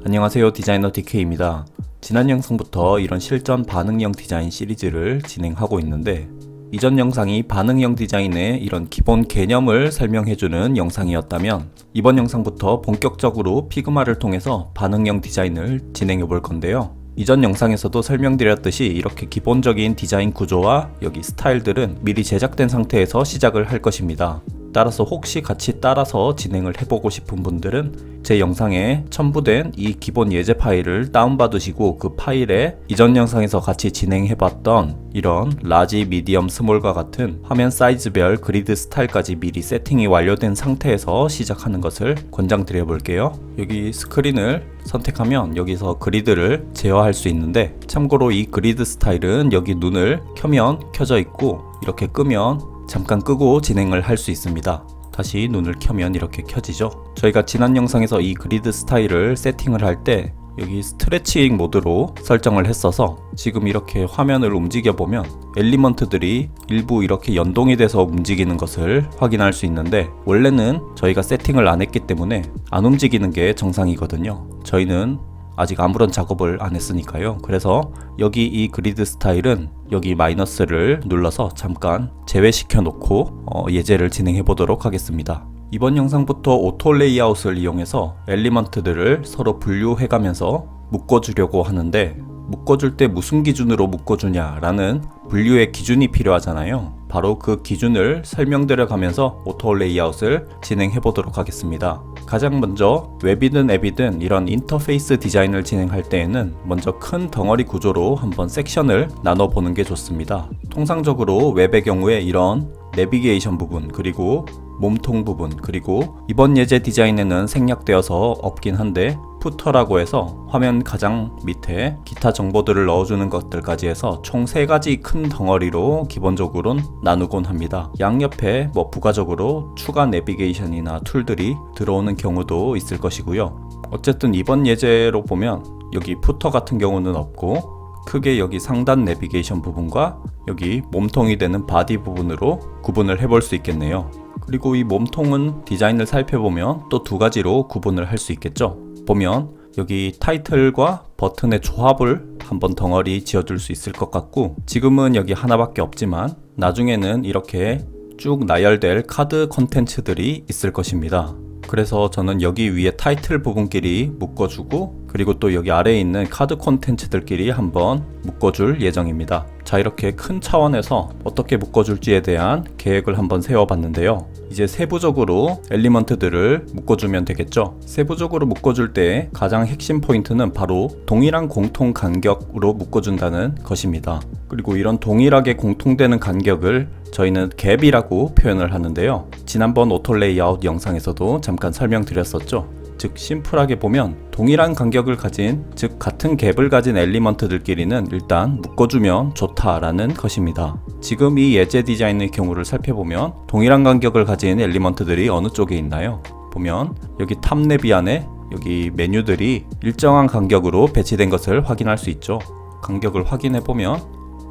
안녕하세요, 디자이너 DK입니다. 지난 영상부터 이런 실전 반응형 디자인 시리즈를 진행하고 있는데, 이전 영상이 반응형 디자인의 이런 기본 개념을 설명해주는 영상이었다면, 이번 영상부터 본격적으로 피그마를 통해서 반응형 디자인을 진행해 볼 건데요. 이전 영상에서도 설명드렸듯이 이렇게 기본적인 디자인 구조와 여기 스타일들은 미리 제작된 상태에서 시작을 할 것입니다. 따라서 혹시 같이 따라서 진행을 해보고 싶은 분들은 제 영상에 첨부된 이 기본 예제 파일을 다운받으시고 그 파일에 이전 영상에서 같이 진행해봤던 이런 라지, 미디엄, 스몰과 같은 화면 사이즈별 그리드 스타일까지 미리 세팅이 완료된 상태에서 시작하는 것을 권장드려 볼게요. 여기 스크린을 선택하면 여기서 그리드를 제어할 수 있는데, 참고로 이 그리드 스타일은 여기 눈을 켜면 켜져 있고 이렇게 끄면 잠깐 끄고 진행을 할 수 있습니다. 다시 눈을 켜면 이렇게 켜지죠. 저희가 지난 영상에서 이 그리드 스타일을 세팅을 할 때 여기 스트레칭 모드로 설정을 했어서 지금 이렇게 화면을 움직여 보면 엘리먼트들이 일부 이렇게 연동이 돼서 움직이는 것을 확인할 수 있는데, 원래는 저희가 세팅을 안 했기 때문에 안 움직이는 게 정상이거든요. 저희는 아직 아무런 작업을 안 했으니까요. 그래서 여기 이 그리드 스타일은 여기 마이너스를 눌러서 잠깐 제외시켜 놓고 예제를 진행해 보도록 하겠습니다. 이번 영상부터 오토 레이아웃을 이용해서 엘리먼트들을 서로 분류해 가면서 묶어주려고 하는데, 묶어줄 때 무슨 기준으로 묶어주냐라는 분류의 기준이 필요하잖아요. 바로 그 기준을 설명드려 가면서 오토 레이아웃을 진행해 보도록 하겠습니다. 가장 먼저 웹이든 앱이든 이런 인터페이스 디자인을 진행할 때에는 먼저 큰 덩어리 구조로 한번 섹션을 나눠 보는 게 좋습니다. 통상적으로 웹의 경우에 이런 내비게이션 부분, 그리고 몸통 부분, 그리고 이번 예제 디자인에는 생략되어서 없긴 한데 푸터라고 해서 화면 가장 밑에 기타 정보들을 넣어주는 것들까지 해서 총 3가지 큰 덩어리로 기본적으로는 나누곤 합니다. 양옆에 부가적으로 추가 내비게이션이나 툴들이 들어오는 경우도 있을 것이고요. 어쨌든 이번 예제로 보면 여기 푸터 같은 경우는 없고, 크게 여기 상단 내비게이션 부분과 여기 몸통이 되는 바디 부분으로 구분을 해볼 수 있겠네요. 그리고 이 몸통은 디자인을 살펴보면 또 2가지로 구분을 할 수 있겠죠. 보면 여기 타이틀과 버튼의 조합을 한번 덩어리 지어줄 수 있을 것 같고, 지금은 여기 하나밖에 없지만 나중에는 이렇게 쭉 나열될 카드 콘텐츠들이 있을 것입니다. 그래서 저는 여기 위에 타이틀 부분끼리 묶어주고, 그리고 또 여기 아래에 있는 카드 콘텐츠들끼리 한번 묶어줄 예정입니다. 자, 이렇게 큰 차원에서 어떻게 묶어줄지에 대한 계획을 한번 세워봤는데요. 이제 세부적으로 엘리먼트들을 묶어주면 되겠죠. 세부적으로 묶어줄 때 가장 핵심 포인트는 바로 동일한 공통 간격으로 묶어준다는 것입니다. 그리고 이런 동일하게 공통되는 간격을 저희는 갭이라고 표현을 하는데요. 지난번 오토 레이아웃 영상에서도 잠깐 설명드렸었죠. 즉 심플하게 보면 동일한 간격을 가진, 즉 같은 갭을 가진 엘리먼트들끼리는 일단 묶어주면 좋다라는 것입니다. 지금 이 예제 디자인의 경우를 살펴보면 동일한 간격을 가진 엘리먼트들이 어느 쪽에 있나요? 보면 여기 탑 내비 안에 여기 메뉴들이 일정한 간격으로 배치된 것을 확인할 수 있죠. 간격을 확인해 보면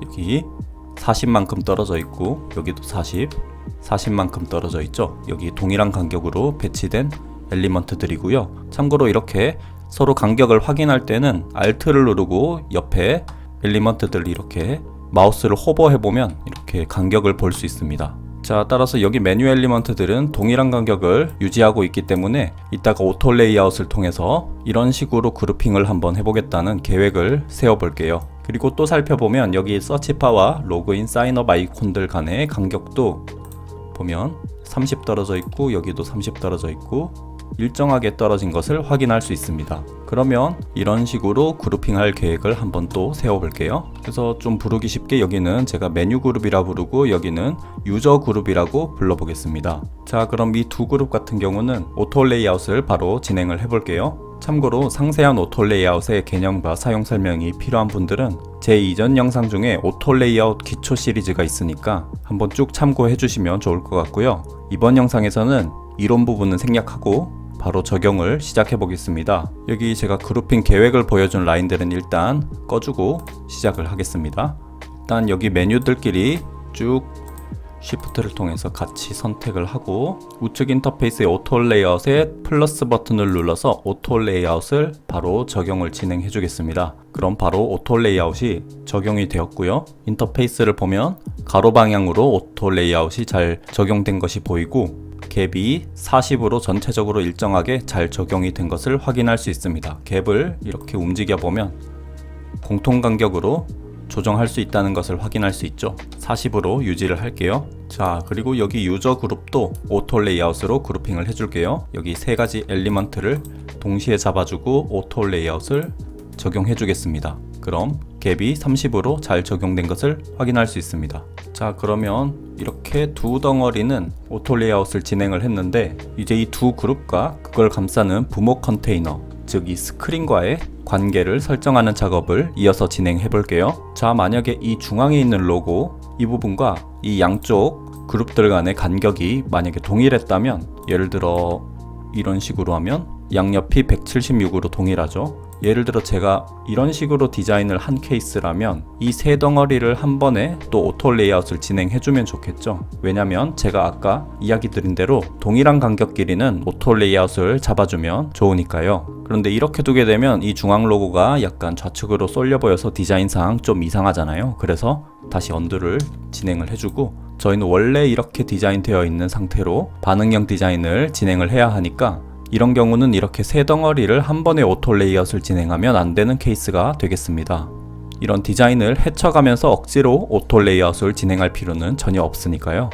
여기 40만큼 떨어져 있고, 여기도 40만큼 떨어져 있죠. 여기 동일한 간격으로 배치된 엘리먼트들이고요. 참고로 이렇게 서로 간격을 확인할 때는 Alt를 누르고 옆에 엘리먼트들 이렇게 마우스를 호버해보면 이렇게 간격을 볼 수 있습니다. 자, 따라서 여기 메뉴 엘리먼트들은 동일한 간격을 유지하고 있기 때문에 이따가 오토 레이아웃을 통해서 이런 식으로 그룹핑을 한번 해보겠다는 계획을 세워볼게요. 그리고 또 살펴보면 여기 서치바와 로그인, 사인업 아이콘들 간의 간격도 보면 30 떨어져 있고, 여기도 30 떨어져 있고 일정하게 떨어진 것을 확인할 수 있습니다. 그러면 이런 식으로 그룹핑할 계획을 한번 또 세워볼게요. 그래서 좀 부르기 쉽게 여기는 제가 메뉴 그룹이라 부르고 여기는 유저 그룹이라고 불러보겠습니다. 자, 그럼 이 2그룹 같은 경우는 오토 레이아웃을 바로 진행을 해볼게요. 참고로 상세한 오토 레이아웃의 개념과 사용 설명이 필요한 분들은 제 이전 영상 중에 오토 레이아웃 기초 시리즈가 있으니까 한번 쭉 참고해 주시면 좋을 것 같고요. 이번 영상에서는 이론 부분은 생략하고 바로 적용을 시작해 보겠습니다. 여기 제가 그룹핑 계획을 보여준 라인들은 일단 꺼주고 시작을 하겠습니다. 일단 여기 메뉴들끼리 쭉 Shift를 통해서 같이 선택을 하고 우측 인터페이스의 오토 레이아웃에 플러스 버튼을 눌러서 오토 레이아웃을 바로 적용을 진행해 주겠습니다. 그럼 바로 오토 레이아웃이 적용이 되었고요. 인터페이스를 보면 가로 방향으로 오토 레이아웃이 잘 적용된 것이 보이고 갭이 40으로 전체적으로 일정하게 잘 적용이 된 것을 확인할 수 있습니다. 갭을 이렇게 움직여 보면 공통 간격으로 조정할 수 있다는 것을 확인할 수 있죠. 40으로 유지를 할게요. 자, 그리고 여기 유저 그룹도 오토 레이아웃으로 그룹핑을 해줄게요. 여기 세 가지 엘리먼트를 동시에 잡아주고 오토 레이아웃을 적용해 주겠습니다. 그럼 갭이 30으로 잘 적용된 것을 확인할 수 있습니다. 자, 그러면 이렇게 두 덩어리는 오토 레이아웃을 진행을 했는데 이제 이 두 그룹과 그걸 감싸는 부모 컨테이너, 즉 이 스크린과의 관계를 설정하는 작업을 이어서 진행해 볼게요. 자, 만약에 이 중앙에 있는 로고 이 부분과 이 양쪽 그룹들 간의 간격이 만약에 동일했다면, 예를 들어 이런 식으로 하면 양옆이 176으로 동일하죠. 예를 들어 제가 이런 식으로 디자인을 한 케이스라면 이 세 덩어리를 한 번에 또 오토 레이아웃을 진행해 주면 좋겠죠. 왜냐면 제가 아까 이야기 드린 대로 동일한 간격 길이는 오토 레이아웃을 잡아주면 좋으니까요. 그런데 이렇게 두게 되면 이 중앙 로고가 약간 좌측으로 쏠려 보여서 디자인상 좀 이상하잖아요. 그래서 다시 언두를 진행을 해주고, 저희는 원래 이렇게 디자인되어 있는 상태로 반응형 디자인을 진행을 해야 하니까 이런 경우는 이렇게 세 덩어리를 한 번에 오토 레이아웃을 진행하면 안 되는 케이스가 되겠습니다. 이런 디자인을 헤쳐가면서 억지로 오토 레이아웃을 진행할 필요는 전혀 없으니까요.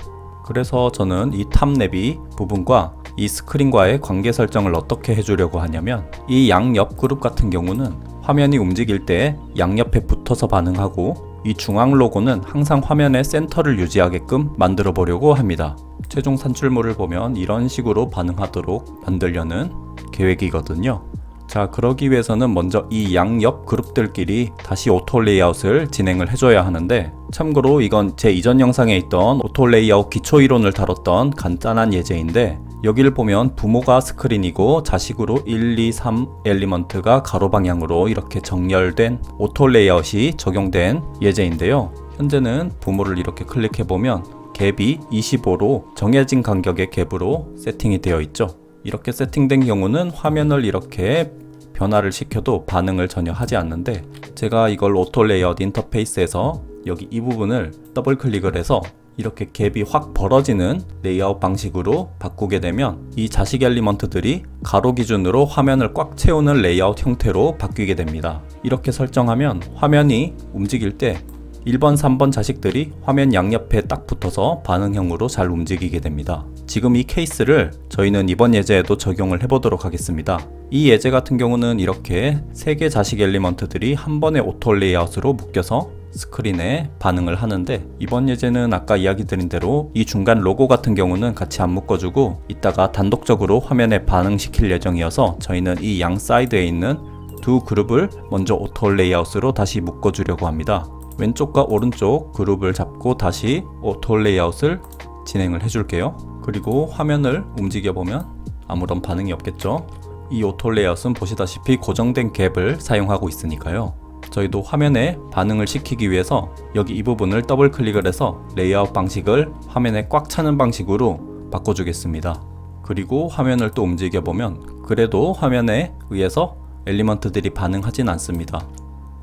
그래서 저는 이 탑랩이 부분과 이 스크린과의 관계 설정을 어떻게 해주려고 하냐면, 이 양옆 그룹 같은 경우는 화면이 움직일 때 양옆에 붙어서 반응하고, 이 중앙 로고는 항상 화면의 센터를 유지하게끔 만들어 보려고 합니다. 최종 산출물을 보면 이런 식으로 반응하도록 만들려는 계획이거든요. 자, 그러기 위해서는 먼저 이 양옆 그룹들끼리 다시 오토 레이아웃을 진행을 해줘야 하는데, 참고로 이건 제 이전 영상에 있던 오토 레이아웃 기초 이론을 다뤘던 간단한 예제인데, 여기를 보면 부모가 스크린이고 자식으로 1, 2, 3 엘리먼트가 가로 방향으로 이렇게 정렬된 오토 레이아웃이 적용된 예제인데요. 현재는 부모를 이렇게 클릭해 보면 갭이 25로 정해진 간격의 갭으로 세팅이 되어 있죠. 이렇게 세팅된 경우는 화면을 이렇게 변화를 시켜도 반응을 전혀 하지 않는데, 제가 이걸 오토 레이아웃 인터페이스에서 여기 이 부분을 더블 클릭을 해서 이렇게 갭이 확 벌어지는 레이아웃 방식으로 바꾸게 되면 이 자식 엘리먼트들이 가로 기준으로 화면을 꽉 채우는 레이아웃 형태로 바뀌게 됩니다. 이렇게 설정하면 화면이 움직일 때 1번, 3번 자식들이 화면 양옆에 딱 붙어서 반응형으로 잘 움직이게 됩니다. 지금 이 케이스를 저희는 이번 예제에도 적용을 해보도록 하겠습니다. 이 예제 같은 경우는 이렇게 3개 자식 엘리먼트들이 한 번에 오토 레이아웃으로 묶여서 스크린에 반응을 하는데, 이번 예제는 아까 이야기 드린 대로 이 중간 로고 같은 경우는 같이 안 묶어주고 이따가 단독적으로 화면에 반응시킬 예정이어서 저희는 이 양 사이드에 있는 두 그룹을 먼저 오토 레이아웃으로 다시 묶어주려고 합니다. 왼쪽과 오른쪽 그룹을 잡고 다시 오토 레이아웃을 진행을 해줄게요. 그리고 화면을 움직여보면 아무런 반응이 없겠죠. 이 오토 레이아웃은 보시다시피 고정된 갭을 사용하고 있으니까요. 저희도 화면에 반응을 시키기 위해서 여기 이 부분을 더블 클릭을 해서 레이아웃 방식을 화면에 꽉 차는 방식으로 바꿔주겠습니다. 그리고 화면을 또 움직여보면 그래도 화면에 의해서 엘리먼트들이 반응하진 않습니다.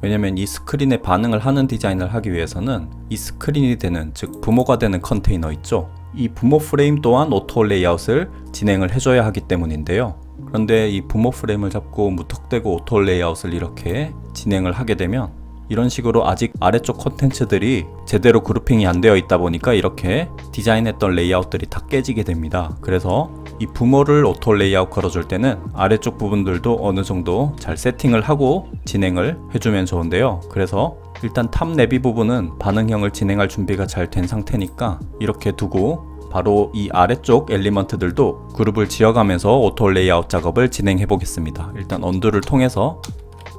왜냐면 이 스크린에 반응을 하는 디자인을 하기 위해서는 이 스크린이 되는, 즉 부모가 되는 컨테이너 있죠. 이 부모 프레임 또한 오토 레이아웃을 진행을 해줘야 하기 때문인데요. 그런데 이 부모 프레임을 잡고 무턱대고 오토 레이아웃을 이렇게 진행을 하게 되면 이런 식으로 아직 아래쪽 콘텐츠들이 제대로 그룹핑이 안 되어 있다 보니까 이렇게 디자인했던 레이아웃들이 다 깨지게 됩니다. 그래서 이 부모를 오토 레이아웃 걸어줄 때는 아래쪽 부분들도 어느 정도 잘 세팅을 하고 진행을 해주면 좋은데요. 그래서 일단 탑 내비 부분은 반응형을 진행할 준비가 잘 된 상태니까 이렇게 두고 바로 이 아래쪽 엘리먼트들도 그룹을 지어가면서 오토 레이아웃 작업을 진행해 보겠습니다. 일단 언두를 통해서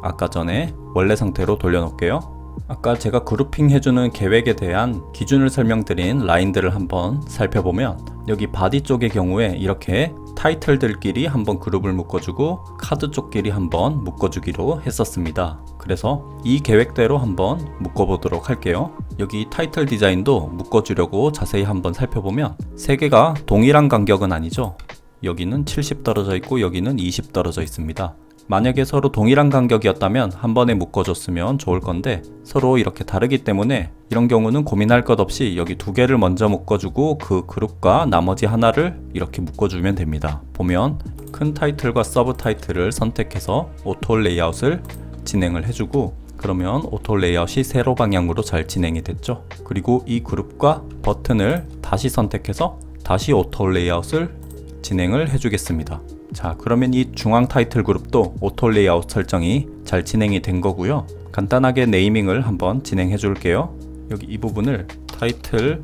아까 전에 원래 상태로 돌려놓을게요. 아까 제가 그룹핑 해주는 계획에 대한 기준을 설명드린 라인들을 한번 살펴보면, 여기 바디 쪽의 경우에 이렇게 타이틀들끼리 한번 그룹을 묶어주고 카드 쪽끼리 한번 묶어주기로 했었습니다. 그래서 이 계획대로 한번 묶어보도록 할게요. 여기 타이틀 디자인도 묶어주려고 자세히 한번 살펴보면 세 개가 동일한 간격은 아니죠. 여기는 70 떨어져 있고 여기는 20 떨어져 있습니다. 만약에 서로 동일한 간격이었다면 한 번에 묶어줬으면 좋을 건데 서로 이렇게 다르기 때문에 이런 경우는 고민할 것 없이 여기 두 개를 먼저 묶어주고 그 그룹과 나머지 하나를 이렇게 묶어주면 됩니다. 보면 큰 타이틀과 서브 타이틀을 선택해서 오토 레이아웃을 진행을 해주고 그러면 오토 레이아웃이 세로 방향으로 잘 진행이 됐죠. 그리고 이 그룹과 버튼을 다시 선택해서 다시 오토 레이아웃을 진행을 해주겠습니다. 자, 그러면 이 중앙 타이틀 그룹도 오토 레이아웃 설정이 잘 진행이 된 거고요. 간단하게 네이밍을 한번 진행해 줄게요. 여기 이 부분을 타이틀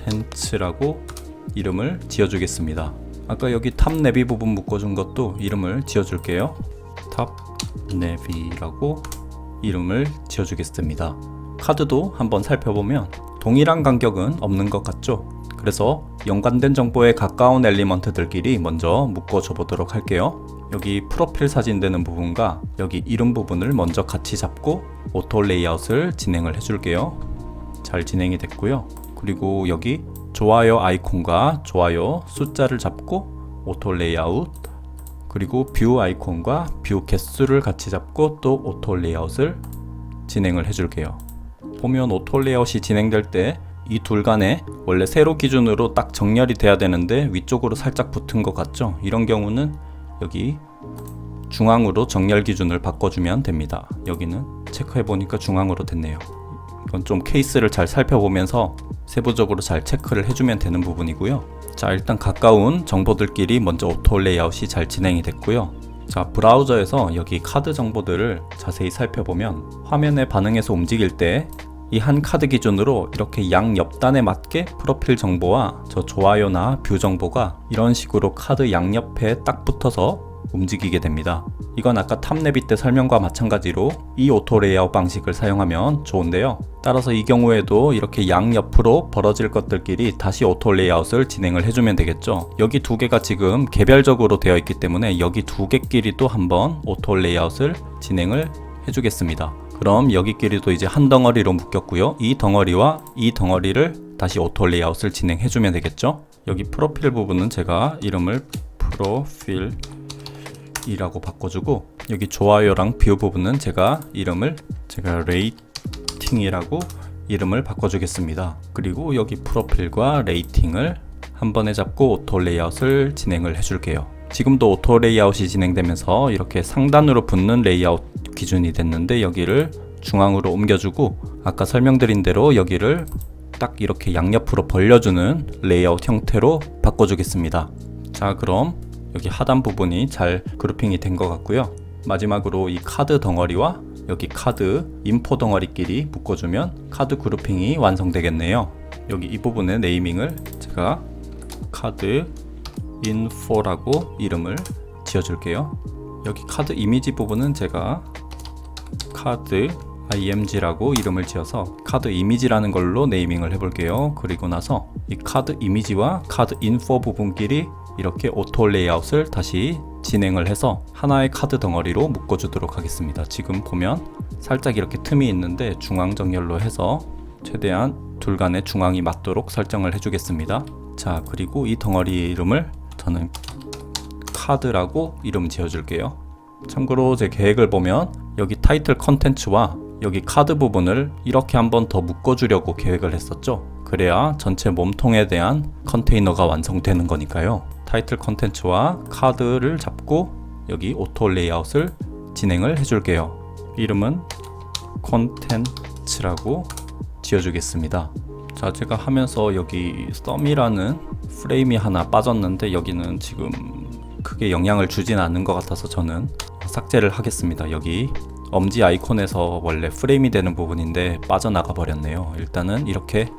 콘텐츠라고 이름을 지어 주겠습니다. 아까 여기 탑 내비 부분 묶어준 것도 이름을 지어 줄게요. 탑 내비라고 이름을 지어 주겠습니다. 카드도 한번 살펴보면 동일한 간격은 없는 것 같죠? 그래서 연관된 정보에 가까운 엘리먼트들끼리 먼저 묶어줘 보도록 할게요. 여기 프로필 사진 되는 부분과 여기 이름 부분을 먼저 같이 잡고 오토 레이아웃을 진행을 해줄게요. 잘 진행이 됐고요. 그리고 여기 좋아요 아이콘과 좋아요 숫자를 잡고 오토 레이아웃, 그리고 뷰 아이콘과 뷰 개수를 같이 잡고 또 오토 레이아웃을 진행을 해줄게요. 보면 오토 레이아웃이 진행될 때 이 둘 간에 원래 세로 기준으로 딱 정렬이 돼야 되는데 위쪽으로 살짝 붙은 것 같죠? 이런 경우는 여기 중앙으로 정렬 기준을 바꿔주면 됩니다. 여기는 체크해 보니까 중앙으로 됐네요. 이건 좀 케이스를 잘 살펴보면서 세부적으로 잘 체크를 해주면 되는 부분이고요. 자, 일단 가까운 정보들끼리 먼저 오토 레이아웃이 잘 진행이 됐고요. 자, 브라우저에서 여기 카드 정보들을 자세히 살펴보면 화면에 반응해서 움직일 때 이 한 카드 기준으로 이렇게 양 옆단에 맞게 프로필 정보와 저 좋아요나 뷰 정보가 이런 식으로 카드 양옆에 딱 붙어서 움직이게 됩니다. 이건 아까 탑 내비 때 설명과 마찬가지로 이 오토 레이아웃 방식을 사용하면 좋은데요. 따라서 이 경우에도 이렇게 양옆으로 벌어질 것들끼리 다시 오토 레이아웃을 진행을 해주면 되겠죠. 여기 두 개가 지금 개별적으로 되어 있기 때문에 여기 두 개끼리도 한번 오토 레이아웃을 진행을 해주겠습니다. 그럼 여기끼리도 이제 한 덩어리로 묶였고요. 이 덩어리와 이 덩어리를 다시 오토 레이아웃을 진행해주면 되겠죠. 여기 프로필 부분은 제가 이름을 프로필이라고 바꿔주고 여기 좋아요랑 뷰 부분은 제가 레이팅이라고 이름을 바꿔주겠습니다. 그리고 여기 프로필과 레이팅을 한 번에 잡고 오토 레이아웃을 진행을 해줄게요. 지금도 오토 레이아웃이 진행되면서 이렇게 상단으로 붙는 레이아웃 기준이 됐는데 여기를 중앙으로 옮겨주고 아까 설명드린 대로 여기를 딱 이렇게 양옆으로 벌려주는 레이아웃 형태로 바꿔주겠습니다. 자, 그럼 여기 하단 부분이 잘 그룹핑이 된 것 같고요. 마지막으로 이 카드 덩어리와 여기 카드 인포 덩어리끼리 묶어주면 카드 그룹핑이 완성되겠네요. 여기 이 부분의 네이밍을 제가 카드 인포라고 이름을 지어줄게요. 여기 카드 이미지 부분은 제가 카드 img라고 이름을 지어서 카드 이미지라는 걸로 네이밍을 해볼게요. 그리고 나서 이 카드 이미지와 카드 인포 부분끼리 이렇게 오토 레이아웃을 다시 진행을 해서 하나의 카드 덩어리로 묶어주도록 하겠습니다. 지금 보면 살짝 이렇게 틈이 있는데 중앙 정렬로 해서 최대한 둘 간의 중앙이 맞도록 설정을 해주겠습니다. 자, 그리고 이 덩어리 이름을 저는 카드라고 이름 지어줄게요. 참고로 제 계획을 보면 여기 타이틀 컨텐츠와 여기 카드 부분을 이렇게 한번 더 묶어주려고 계획을 했었죠. 그래야 전체 몸통에 대한 컨테이너가 완성되는 거니까요. 타이틀 컨텐츠와 카드를 잡고 여기 오토 레이아웃을 진행을 해줄게요. 이름은 콘텐츠라고 지어주겠습니다. 자, 제가 하면서 여기 썸이라는 프레임이 하나 빠졌는데 여기는 지금 크게 영향을 주진 않는 것 같아서 저는 삭제를 하겠습니다. 여기 엄지 아이콘에서 원래 프레임이 되는 부분인데 빠져나가 버렸네요. 일단은 이렇게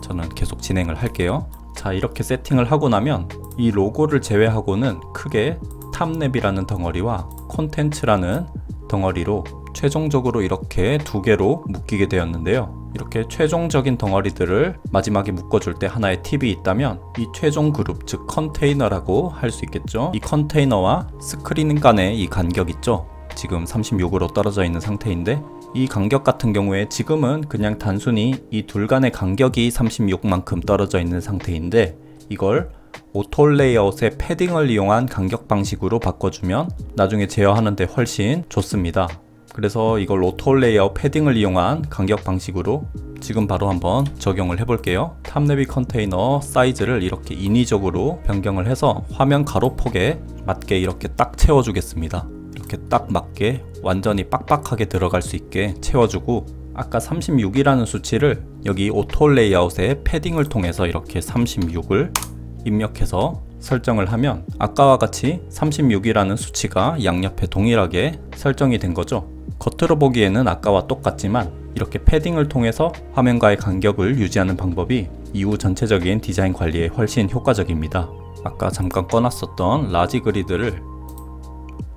저는 계속 진행을 할게요. 자, 이렇게 세팅을 하고 나면 이 로고를 제외하고는 크게 탑랩이라는 덩어리와 콘텐츠라는 덩어리로 최종적으로 이렇게 두 개로 묶이게 되었는데요. 이렇게 최종적인 덩어리들을 마지막에 묶어줄 때 하나의 팁이 있다면 이 최종 그룹, 즉 컨테이너라고 할 수 있겠죠. 이 컨테이너와 스크린 간의 이 간격 있죠. 지금 36으로 떨어져 있는 상태인데 이 간격 같은 경우에 지금은 그냥 단순히 이 둘 간의 간격이 36만큼 떨어져 있는 상태인데, 이걸 오토 레이아웃의 패딩을 이용한 간격 방식으로 바꿔주면 나중에 제어하는데 훨씬 좋습니다. 그래서 이걸 오토 레이아웃 패딩을 이용한 간격 방식으로 지금 바로 한번 적용을 해볼게요. 탑네비 컨테이너 사이즈를 이렇게 인위적으로 변경을 해서 화면 가로폭에 맞게 이렇게 딱 채워주겠습니다. 이렇게 딱 맞게 완전히 빡빡하게 들어갈 수 있게 채워주고, 아까 36이라는 수치를 여기 오토 레이아웃의 패딩을 통해서 이렇게 36을 입력해서 설정을 하면 아까와 같이 36이라는 수치가 양옆에 동일하게 설정이 된 거죠. 겉으로 보기에는 아까와 똑같지만 이렇게 패딩을 통해서 화면과의 간격을 유지하는 방법이 이후 전체적인 디자인 관리에 훨씬 효과적입니다. 아까 잠깐 꺼놨었던 라지 그리드를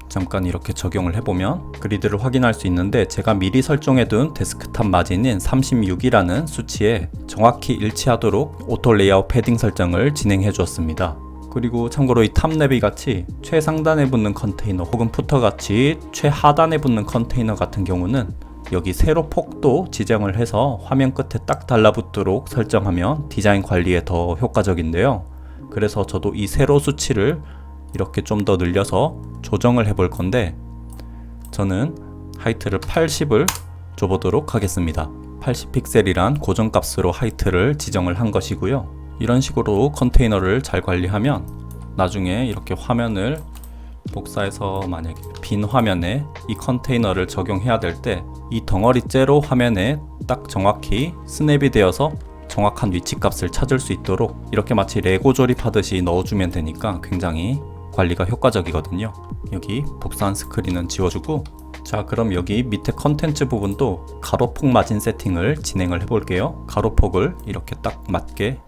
잠깐 이렇게 적용을 해보면 그리드를 확인할 수 있는데, 제가 미리 설정해둔 데스크탑 마진인 36이라는 수치에 정확히 일치하도록 오토 레이아웃 패딩 설정을 진행해 주었습니다. 그리고 참고로 이 탑랩이 같이 최상단에 붙는 컨테이너 혹은 푸터 같이 최하단에 붙는 컨테이너 같은 경우는 여기 세로 폭도 지정을 해서 화면 끝에 딱 달라붙도록 설정하면 디자인 관리에 더 효과적인데요. 그래서 저도 이 세로 수치를 이렇게 좀 더 늘려서 조정을 해볼 건데, 저는 하이트를 80을 줘보도록 하겠습니다. 80픽셀이란 고정값으로 하이트를 지정을 한 것이고요. 이런 식으로 컨테이너를 잘 관리하면 나중에 이렇게 화면을 복사해서 만약에 빈 화면에 이 컨테이너를 적용해야 될 때 이 덩어리째로 화면에 딱 정확히 스냅이 되어서 정확한 위치 값을 찾을 수 있도록 이렇게 마치 레고 조립하듯이 넣어주면 되니까 굉장히 관리가 효과적이거든요. 여기 복사한 스크린은 지워주고, 자 그럼 여기 밑에 컨텐츠 부분도 가로폭 마진 세팅을 진행을 해볼게요. 가로폭을 이렇게 딱 맞게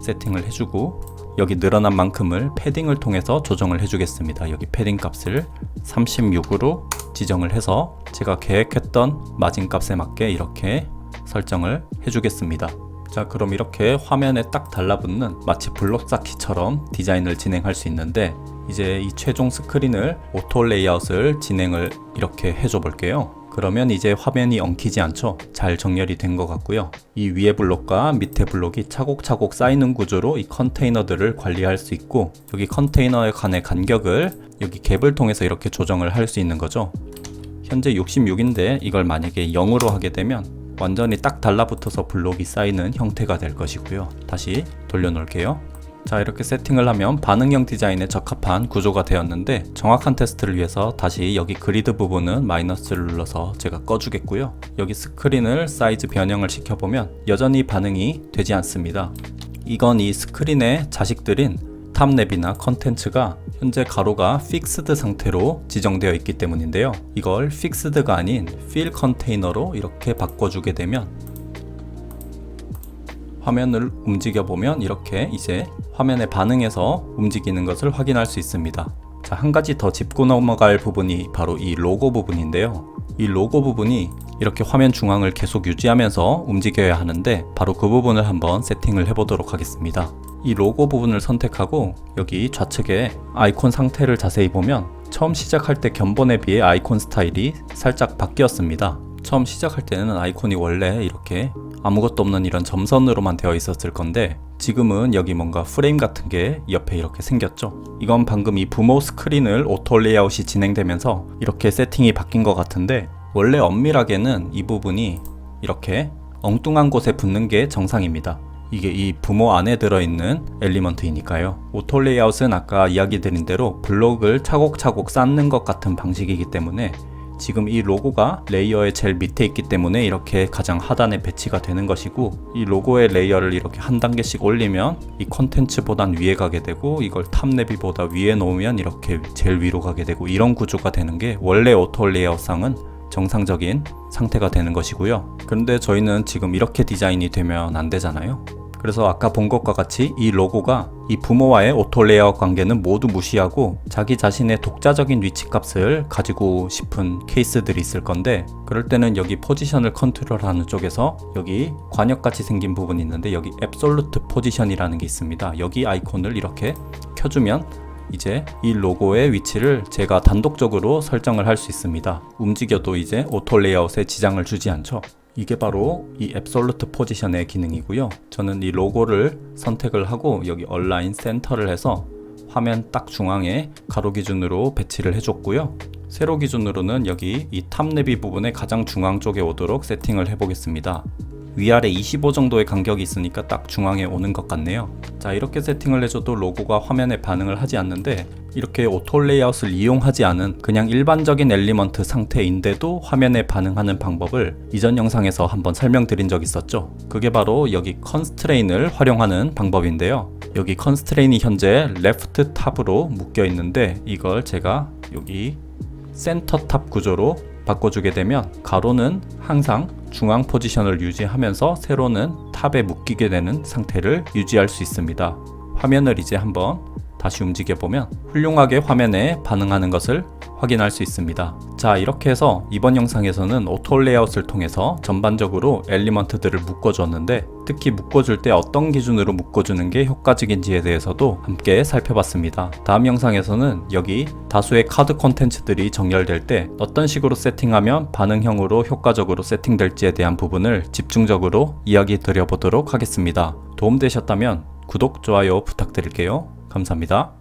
세팅을 해주고, 여기 늘어난 만큼을 패딩을 통해서 조정을 해주겠습니다. 여기 패딩 값을 36으로 지정을 해서 제가 계획했던 마진 값에 맞게 이렇게 설정을 해주겠습니다. 자 그럼 이렇게 화면에 딱 달라붙는 마치 블록 쌓기처럼 디자인을 진행할 수 있는데, 이제 이 최종 스크린을 오토 레이아웃을 진행을 이렇게 해줘 볼게요. 그러면 이제 화면이 엉키지 않죠? 잘 정렬이 된 것 같고요. 이 위에 블록과 밑에 블록이 차곡차곡 쌓이는 구조로 이 컨테이너들을 관리할 수 있고, 여기 컨테이너에 간의 간격을 여기 갭을 통해서 이렇게 조정을 할 수 있는 거죠. 현재 66인데 이걸 만약에 0으로 하게 되면 완전히 딱 달라붙어서 블록이 쌓이는 형태가 될 것이고요. 다시 돌려놓을게요. 자 이렇게 세팅을 하면 반응형 디자인에 적합한 구조가 되었는데, 정확한 테스트를 위해서 다시 여기 그리드 부분은 마이너스를 눌러서 제가 꺼주겠고요. 여기 스크린을 사이즈 변형을 시켜보면 여전히 반응이 되지 않습니다. 이건 이 스크린의 자식들인 탑랩이나 컨텐츠가 현재 가로가 픽스드 상태로 지정되어 있기 때문인데요. 이걸 픽스드가 아닌 필 컨테이너로 이렇게 바꿔주게 되면 화면을 움직여보면 이렇게 이제 화면에 반응해서 움직이는 것을 확인할 수 있습니다. 자, 한 가지 더 짚고 넘어갈 부분이 바로 이 로고 부분인데요. 이 로고 부분이 이렇게 화면 중앙을 계속 유지하면서 움직여야 하는데, 바로 그 부분을 한번 세팅을 해보도록 하겠습니다. 이 로고 부분을 선택하고 여기 좌측에 아이콘 상태를 자세히 보면 처음 시작할 때 견본에 비해 아이콘 스타일이 살짝 바뀌었습니다. 처음 시작할 때는 아이콘이 원래 이렇게 아무것도 없는 이런 점선으로만 되어 있었을 건데, 지금은 여기 뭔가 프레임 같은 게 옆에 이렇게 생겼죠. 이건 방금 이 부모 스크린을 오토 레이아웃이 진행되면서 이렇게 세팅이 바뀐 것 같은데, 원래 엄밀하게는 이 부분이 이렇게 엉뚱한 곳에 붙는 게 정상입니다. 이게 이 부모 안에 들어있는 엘리먼트이니까요. 오토 레이아웃은 아까 이야기 드린 대로 블록을 차곡차곡 쌓는 것 같은 방식이기 때문에 지금 이 로고가 레이어의 제일 밑에 있기 때문에 이렇게 가장 하단에 배치가 되는 것이고, 이 로고의 레이어를 이렇게 한 단계씩 올리면 이 콘텐츠보단 위에 가게 되고, 이걸 탑랩이보다 위에 놓으면 이렇게 제일 위로 가게 되고, 이런 구조가 되는 게 원래 오토 레이아웃상은 정상적인 상태가 되는 것이고요. 그런데 저희는 지금 이렇게 디자인이 되면 안 되잖아요. 그래서 아까 본 것과 같이 이 로고가 이 부모와의 오토 레이아웃 관계는 모두 무시하고 자기 자신의 독자적인 위치 값을 가지고 싶은 케이스들이 있을 건데, 그럴 때는 여기 포지션을 컨트롤하는 쪽에서 여기 관역같이 생긴 부분이 있는데, 여기 앱솔루트 포지션이라는 게 있습니다. 여기 아이콘을 이렇게 켜주면 이제 이 로고의 위치를 제가 단독적으로 설정을 할 수 있습니다. 움직여도 이제 오토 레이아웃에 지장을 주지 않죠. 이게 바로 이 앱솔루트 포지션의 기능이고요. 저는 이 로고를 선택을 하고 여기 얼라인 센터를 해서 화면 딱 중앙에 가로 기준으로 배치를 해줬고요. 세로 기준으로는 여기 이 탑 내비 부분의 가장 중앙 쪽에 오도록 세팅을 해보겠습니다. 위아래 25 정도의 간격이 있으니까 딱 중앙에 오는 것 같네요. 자, 이렇게 세팅을 해줘도 로고가 화면에 반응을 하지 않는데, 이렇게 오토 레이아웃을 이용하지 않은 그냥 일반적인 엘리먼트 상태인데도 화면에 반응하는 방법을 이전 영상에서 한번 설명드린 적 있었죠. 그게 바로 여기 컨스트레인을 활용하는 방법인데요. 여기 컨스트레인이 현재 레프트 탑으로 묶여 있는데, 이걸 제가 여기 센터 탑 구조로 바꿔주게 되면 가로는 항상 중앙 포지션을 유지하면서 세로는 탑에 묶이게 되는 상태를 유지할 수 있습니다. 화면을 이제 한번 다시 움직여 보면 훌륭하게 화면에 반응하는 것을 확인할 수 있습니다. 자, 이렇게 해서 이번 영상에서는 오토 레이아웃을 통해서 전반적으로 엘리먼트들을 묶어줬는데, 특히 묶어줄 때 어떤 기준으로 묶어주는 게 효과적인지에 대해서도 함께 살펴봤습니다. 다음 영상에서는 여기 다수의 카드 콘텐츠들이 정렬될 때 어떤 식으로 세팅하면 반응형으로 효과적으로 세팅될지에 대한 부분을 집중적으로 이야기 드려보도록 하겠습니다. 도움되셨다면 구독, 좋아요 부탁드릴게요. 감사합니다.